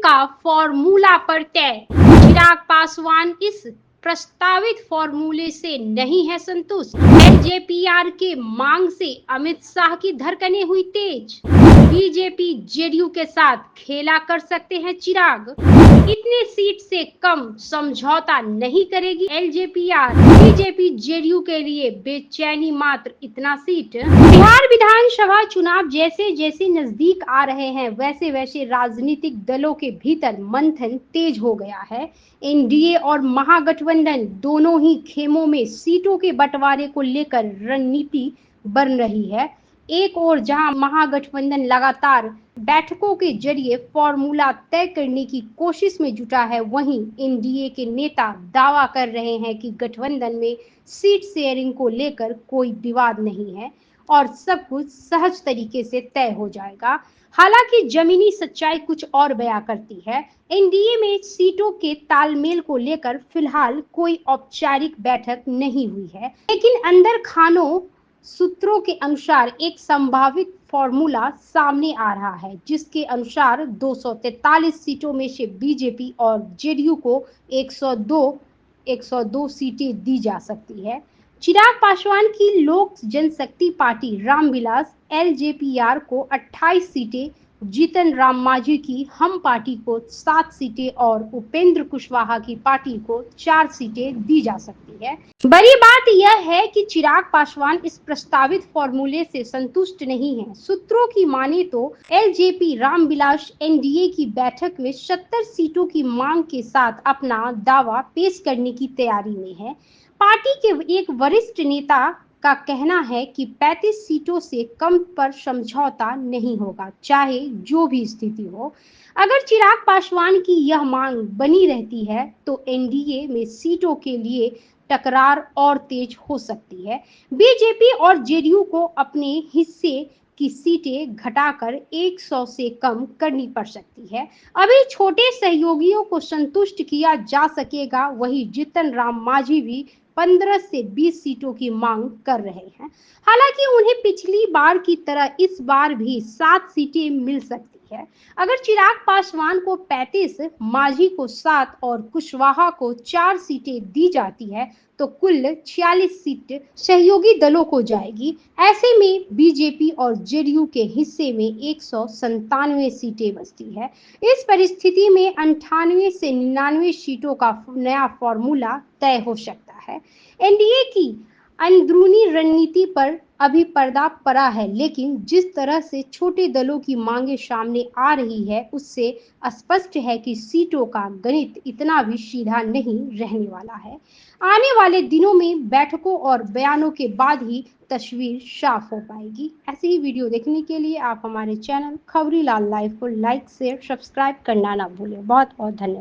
का फॉर्मूला पर तय। चिराग पासवान इस प्रस्तावित फॉर्मूले से नहीं है संतुष्ट। एलजेपीआर के मांग से अमित शाह की धड़कनें हुई तेज। बीजेपी जेडीयू के साथ खेला कर सकते हैं चिराग। इतने सीट से कम समझौता नहीं करेगी एलजेपीआर। बीजेपी जेडीयू के लिए बेचैनी मात्र इतना सीट। बिहार विधानसभा चुनाव जैसे जैसे नजदीक आ रहे हैं वैसे वैसे राजनीतिक दलों के भीतर मंथन तेज हो गया है। एनडीए और महागठबंधन दोनों ही खेमों में सीटों के बंटवारे को लेकर रणनीति बन रही है। एक और जहां महागठबंधन लगातार बैठकों के जरिए फॉर्मूला तय करने की कोशिश में जुटा है, वहीं एनडीए के नेता दावा कर रहे हैं कि गठबंधन में सीट शेयरिंग को लेकर कोई विवाद नहीं है और सब कुछ सहज तरीके से तय हो जाएगा। हालांकि जमीनी सच्चाई कुछ और बयां करती है। एनडीए में सीटों के तालमेल को लेकर फिलहाल कोई औपचारिक बैठक नहीं हुई है, लेकिन अंदर खानों सूत्रों के अनुसार एक संभावित फॉर्मूला सामने आ रहा है, जिसके अनुसार 243 सीटों में से बीजेपी और जेडीयू को 102 सीटें दी जा सकती है। चिराग पासवान की लोक जनशक्ति पार्टी रामविलास एलजेपीआर को 28 सीटें, जीतन राम मांझी की हम पार्टी को 7 सीटें और उपेंद्र कुशवाहा की पार्टी को 4 सीटें दी जा सकती है। बड़ी बात यह है कि चिराग पासवान इस प्रस्तावित फॉर्मूले से संतुष्ट नहीं है। सूत्रों की माने तो एलजेपी रामविलास एनडीए की बैठक में 70 सीटों की मांग के साथ अपना दावा पेश करने की तैयारी में है। पार्टी के एक वरिष्ठ नेता का कहना है कि 35 सीटों से कम पर समझौता नहीं होगा, चाहे जो भी स्थिति हो। अगर चिराग पासवान की यह मांग बनी रहती है तो एनडीए में सीटों के लिए टकरार और तेज हो सकती है। बीजेपी और जेडीयू को अपने हिस्से की सीटें घटाकर 100 से कम करनी पड़ सकती है। अभी छोटे सहयोगियों को संतुष्ट किया जा सकेगा, वही जीतन राम मांझी भी 15 से 20 सीटों की मांग कर रहे हैं। हालांकि उन्हें पिछली बार की तरह इस बार भी 7 सीटें मिल सकती है। अगर चिराग पासवान को 35, मांझी को 7 और कुशवाहा को 4 सीटें दी जाती है तो कुल 46 सीट सहयोगी दलों को जाएगी। ऐसे में बीजेपी और जेडीयू के हिस्से में 197 सीटें बचती है। इस परिस्थिति में 98 से 99 सीटों का नया फॉर्मूला तय हो सकता है। एनडीए की अंदरूनी रणनीति पर अभी पर्दा पड़ा है, लेकिन जिस तरह से छोटे दलों की मांगे सामने आ रही है उससे स्पष्ट है कि सीटों का गणित इतना भी सीधा नहीं रहने वाला है। आने वाले दिनों में बैठकों और बयानों के बाद ही तस्वीर साफ हो पाएगी। ऐसे ही वीडियो देखने के लिए आप हमारे चैनल खबरीलाल लाइव को लाइक, शेयर, सब्सक्राइब करना ना भूलें। बहुत बहुत धन्यवाद।